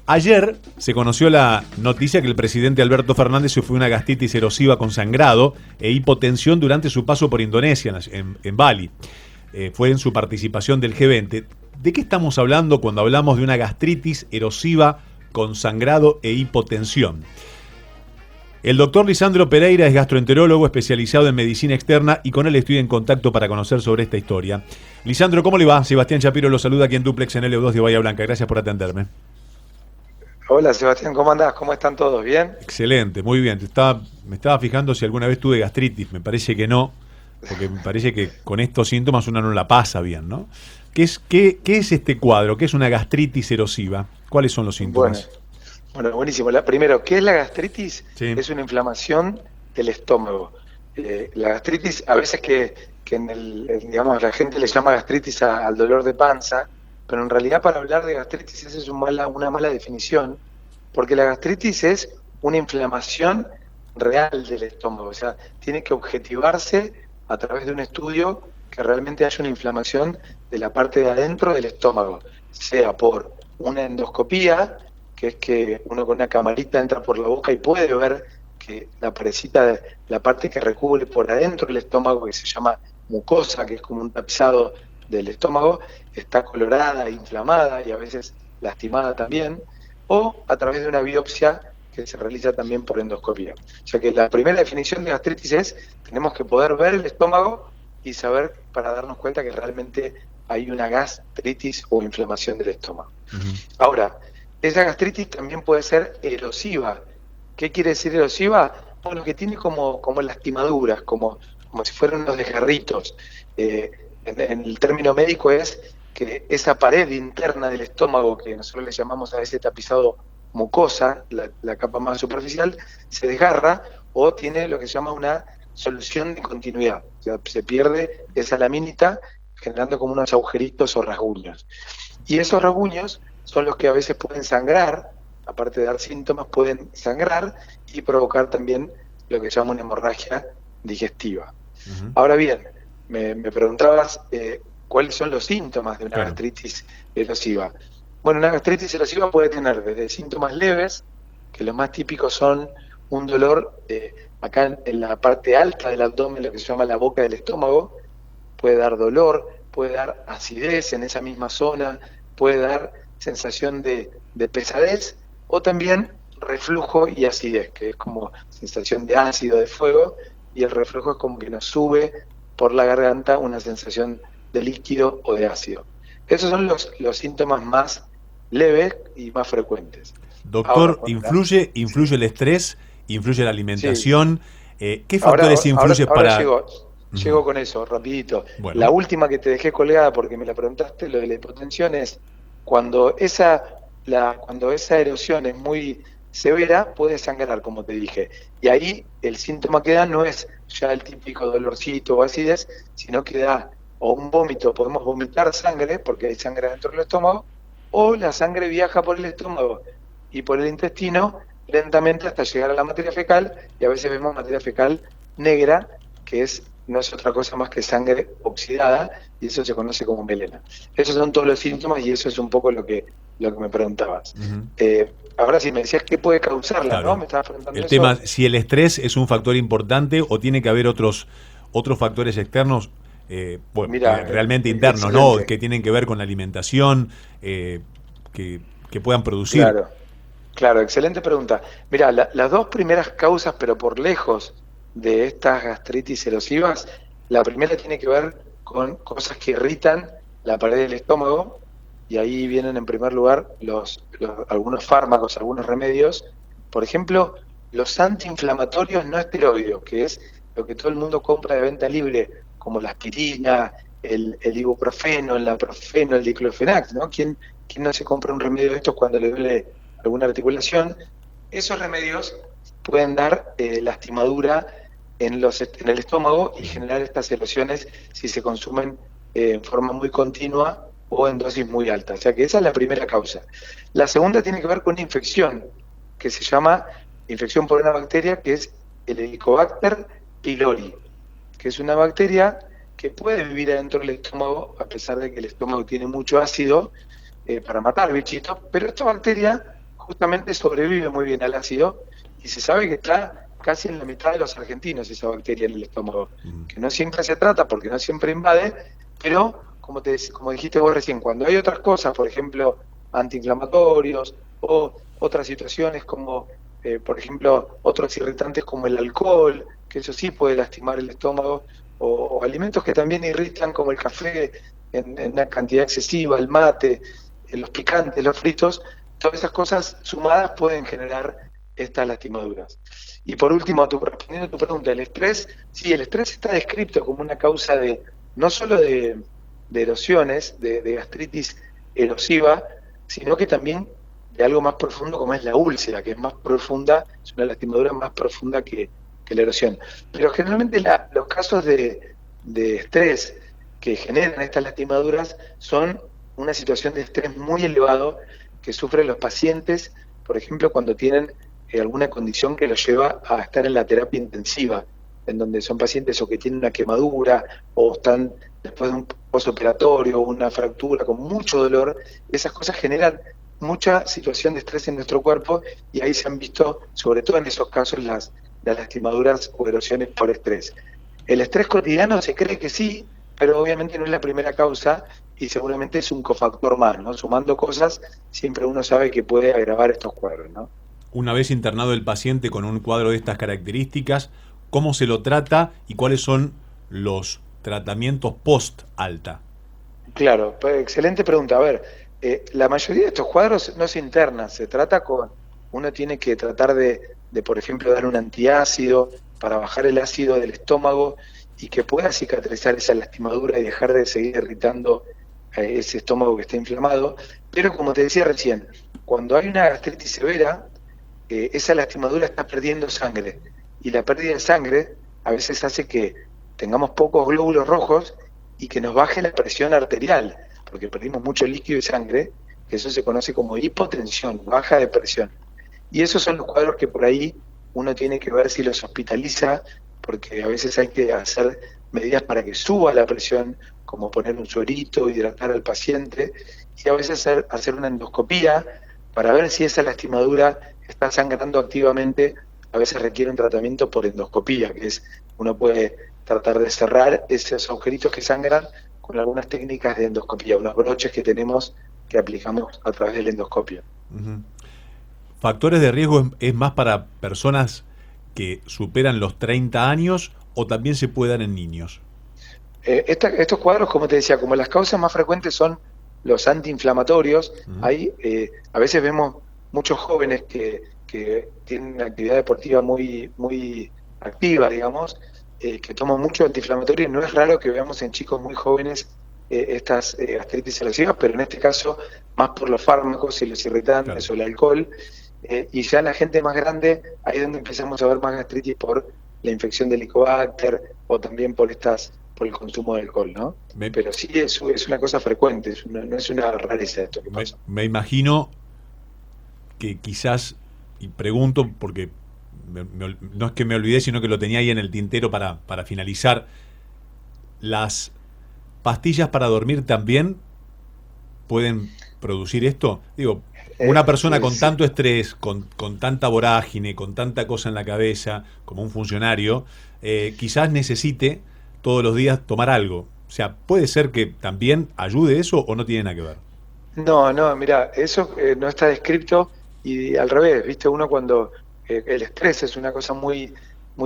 Ayer se conoció la noticia que el presidente Alberto Fernández sufrió una gastritis erosiva con sangrado e hipotensión durante su paso por Indonesia, en Bali. Fue en su participación del G20. ¿De qué estamos hablando cuando hablamos de una gastritis erosiva con sangrado e hipotensión? El doctor Lisandro Pereira es gastroenterólogo especializado en medicina externa y con él estoy en contacto para conocer sobre esta historia. Lisandro, ¿cómo le va? Sebastián Shapiro lo saluda aquí en Duplex en LO2 de Bahía Blanca. Gracias por atenderme. Hola Sebastián, ¿cómo andás? ¿Cómo están todos? ¿Bien? Excelente, muy bien. Me estaba fijando si alguna vez tuve gastritis. Me parece que no, porque me parece que con estos síntomas uno no la pasa bien, ¿no? ¿Qué es este cuadro? ¿Qué es una gastritis erosiva? ¿Cuáles son los síntomas? Bueno, buenísimo. Primero, ¿qué es la gastritis? Sí. Es una inflamación del estómago. La gastritis, a veces digamos, la gente le llama gastritis al dolor de panza, pero en realidad para hablar de gastritis esa es una mala definición, porque la gastritis es una inflamación real del estómago, o sea, tiene que objetivarse a través de un estudio que realmente haya una inflamación de la parte de adentro del estómago, sea por una endoscopía, que es que uno con una camarita entra por la boca y puede ver que la parecita, la parte que recubre por adentro del estómago, que se llama mucosa, que es como un tapizado del estómago, está colorada, inflamada y a veces lastimada también, o a través de una biopsia que se realiza también por endoscopía. O sea que la primera definición de gastritis es, tenemos que poder ver el estómago y saber para darnos cuenta que realmente hay una gastritis o inflamación del estómago. Ahora, esa gastritis también puede ser erosiva. ¿Qué quiere decir erosiva? Bueno, que tiene como lastimaduras, como si fueran unos desgarritos. En el término médico es que esa pared interna del estómago, que nosotros le llamamos a ese tapizado mucosa, la capa más superficial, se desgarra o tiene lo que se llama una solución de continuidad. O sea, se pierde esa laminita generando como unos agujeritos o rasguños. Y esos rasguños son los que a veces pueden sangrar, aparte de dar síntomas, pueden sangrar y provocar también lo que se llama una hemorragia digestiva. Ahora bien, me preguntabas cuáles son los síntomas de una gastritis erosiva. Bueno, una gastritis erosiva puede tener desde síntomas leves, que los más típicos son un dolor acá en la parte alta del abdomen, lo que se llama la boca del estómago, puede dar dolor, puede dar acidez en esa misma zona, puede dar sensación de pesadez o también reflujo y acidez, que es como sensación de ácido, de fuego, y el reflujo es como que nos sube por la garganta una sensación de líquido o de ácido. Esos son los síntomas más leves y más frecuentes. Doctor, Ahora, ¿influye el estrés? ¿Influye la alimentación? Sí. ¿Qué factores influyen para...? Llego con eso, rapidito. Bueno. La última que te dejé colgada, porque me la preguntaste, lo de la hipotensión, es cuando esa erosión es muy severa, puede sangrar, como te dije. Y ahí el síntoma que da no es ya el típico dolorcito o acidez, sino que da o un vómito, podemos vomitar sangre, porque hay sangre dentro del estómago, o la sangre viaja por el estómago y por el intestino lentamente hasta llegar a la materia fecal, y a veces vemos materia fecal negra, que no es otra cosa más que sangre oxidada, y eso se conoce como melena. Esos son todos los síntomas y eso es un poco lo que me preguntabas. Ahora sí, me decías qué puede causarla, claro, ¿no? Me estabas preguntando el eso. tema, si el estrés es un factor importante o tiene que haber otros factores externos, realmente internos, excelente, ¿no? Que tienen que ver con la alimentación, que puedan producir. Claro, excelente pregunta. Mira, las dos primeras causas, pero por lejos, de estas gastritis erosivas, la primera tiene que ver con cosas que irritan la pared del estómago, y ahí vienen en primer lugar algunos fármacos, algunos remedios. Por ejemplo, los antiinflamatorios no esteroideos, que es lo que todo el mundo compra de venta libre, como la aspirina, el ibuprofeno, el naproxeno, el diclofenac, ¿no? ¿Quién no se compra un remedio de estos cuando le duele alguna articulación? Esos remedios pueden dar lastimadura en el estómago y generar estas erosiones si se consumen en forma muy continua o en dosis muy altas. O sea que esa es la primera causa. La segunda tiene que ver con una infección, que se llama infección por una bacteria, que es el Helicobacter pylori, que es una bacteria que puede vivir adentro del estómago, a pesar de que el estómago tiene mucho ácido para matar bichitos, pero esta bacteria justamente sobrevive muy bien al ácido y se sabe que está casi en la mitad de los argentinos esa bacteria en el estómago, que no siempre se trata porque no siempre invade, pero como dijiste vos recién, cuando hay otras cosas, por ejemplo, antiinflamatorios o otras situaciones como, por ejemplo, otros irritantes como el alcohol, que eso sí puede lastimar el estómago, o alimentos que también irritan como el café en una cantidad excesiva, el mate, los picantes, los fritos, todas esas cosas sumadas pueden generar estas lastimaduras. Y por último, respondiendo a tu pregunta, el estrés, sí, el estrés está descrito como una causa no solo de erosiones, de gastritis erosiva, sino que también de algo más profundo como es la úlcera, que es más profunda, es una lastimadura más profunda que la erosión. Pero generalmente los casos de estrés que generan estas lastimaduras son una situación de estrés muy elevado que sufren los pacientes, por ejemplo, cuando tienen alguna condición que los lleva a estar en la terapia intensiva, en donde son pacientes o que tienen una quemadura o están después de un postoperatorio o una fractura con mucho dolor. Esas cosas generan mucha situación de estrés en nuestro cuerpo y ahí se han visto, sobre todo en esos casos, las lastimaduras o erosiones por estrés. El estrés cotidiano se cree que sí, pero obviamente no es la primera causa y seguramente es un cofactor más, ¿no? Sumando cosas, siempre uno sabe que puede agravar estos cuadros, ¿no? Una vez internado el paciente con un cuadro de estas características, ¿cómo se lo trata y cuáles son los tratamientos post-alta? Claro, pues, excelente pregunta. A ver, la mayoría de estos cuadros no se internan, se trata uno tiene que tratar de, por ejemplo, dar un antiácido para bajar el ácido del estómago y que pueda cicatrizar esa lastimadura y dejar de seguir irritando ese estómago que está inflamado. Pero como te decía recién, cuando hay una gastritis severa, esa lastimadura está perdiendo sangre y la pérdida de sangre a veces hace que tengamos pocos glóbulos rojos y que nos baje la presión arterial, porque perdimos mucho líquido y sangre, que eso se conoce como hipotensión, baja de presión. Y esos son los cuadros que por ahí uno tiene que ver si los hospitaliza, porque a veces hay que hacer medidas para que suba la presión, como poner un suerito, hidratar al paciente, y a veces hacer una endoscopía para ver si esa lastimadura está sangrando activamente. A veces requiere un tratamiento por endoscopía, que es, uno puede tratar de cerrar esos agujeritos que sangran con algunas técnicas de endoscopía, unos broches que tenemos que aplicamos a través del endoscopio. Uh-huh. ¿Factores de riesgo es más para personas que superan los 30 años o también se puede dar en niños? Estos cuadros, como te decía, como las causas más frecuentes son los antiinflamatorios, a veces vemos muchos jóvenes que tienen una actividad deportiva muy activa, digamos, que toman mucho antiinflamatorio, y no es raro que veamos en chicos muy jóvenes estas gastritis erosivas, pero en este caso más por los fármacos y los irritantes, claro, o el alcohol, y ya en la gente más grande, ahí es donde empezamos a ver más gastritis por la infección del Helicobacter o también por el consumo de alcohol, ¿no? Pero sí es una cosa frecuente, no es una rareza esto que pasa. Me imagino que quizás, y pregunto porque no es que me olvidé, sino que lo tenía ahí en el tintero para finalizar, ¿las pastillas para dormir también pueden producir esto? Digo, una persona con tanto estrés, con tanta vorágine, con tanta cosa en la cabeza, como un funcionario, quizás necesite todos los días tomar algo. O sea, ¿puede ser que también ayude eso o no tiene nada que ver? No, mira, eso no está descrito, y al revés, viste, uno cuando el estrés es una cosa muy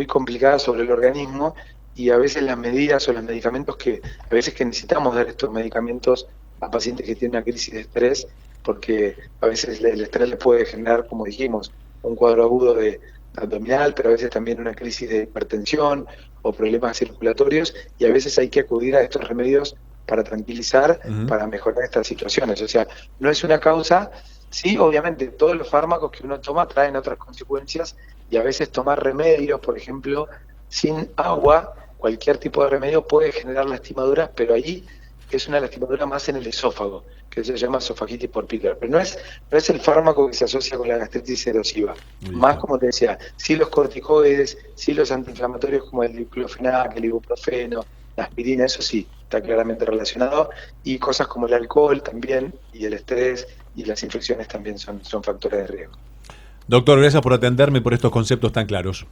complicada sobre el organismo, y a veces las medidas o los medicamentos a veces que necesitamos dar estos medicamentos a pacientes que tienen una crisis de estrés, porque a veces el estrés les puede generar, como dijimos, un cuadro agudo de abdominal, pero a veces también una crisis de hipertensión o problemas circulatorios, y a veces hay que acudir a estos remedios para tranquilizar, para mejorar estas situaciones. O sea, no es una causa. Sí, obviamente, todos los fármacos que uno toma traen otras consecuencias, y a veces tomar remedios, por ejemplo, sin agua, cualquier tipo de remedio puede generar lastimaduras, pero allí es una lastimadura más en el esófago, que se llama esofagitis por pícara. Pero no es el fármaco que se asocia con la gastritis erosiva. Más, como te decía, sí los corticoides, sí los antiinflamatorios como el diclofenac, el ibuprofeno, la aspirina, eso sí, está claramente relacionado, y cosas como el alcohol también, y el estrés, y las infecciones también son factores de riesgo. Doctor, gracias por atenderme y por estos conceptos tan claros.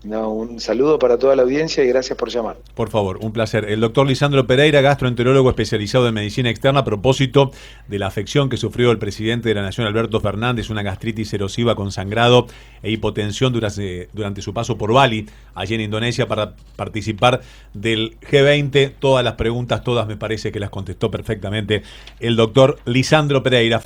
No, un saludo para toda la audiencia y gracias por llamar. Por favor, un placer. El doctor Lisandro Pereira, gastroenterólogo especializado en medicina externa, a propósito de la afección que sufrió el presidente de la Nación, Alberto Fernández, una gastritis erosiva con sangrado e hipotensión durante su paso por Bali, allí en Indonesia, para participar del G20. Todas las preguntas, todas me parece que las contestó perfectamente el doctor Lisandro Pereira.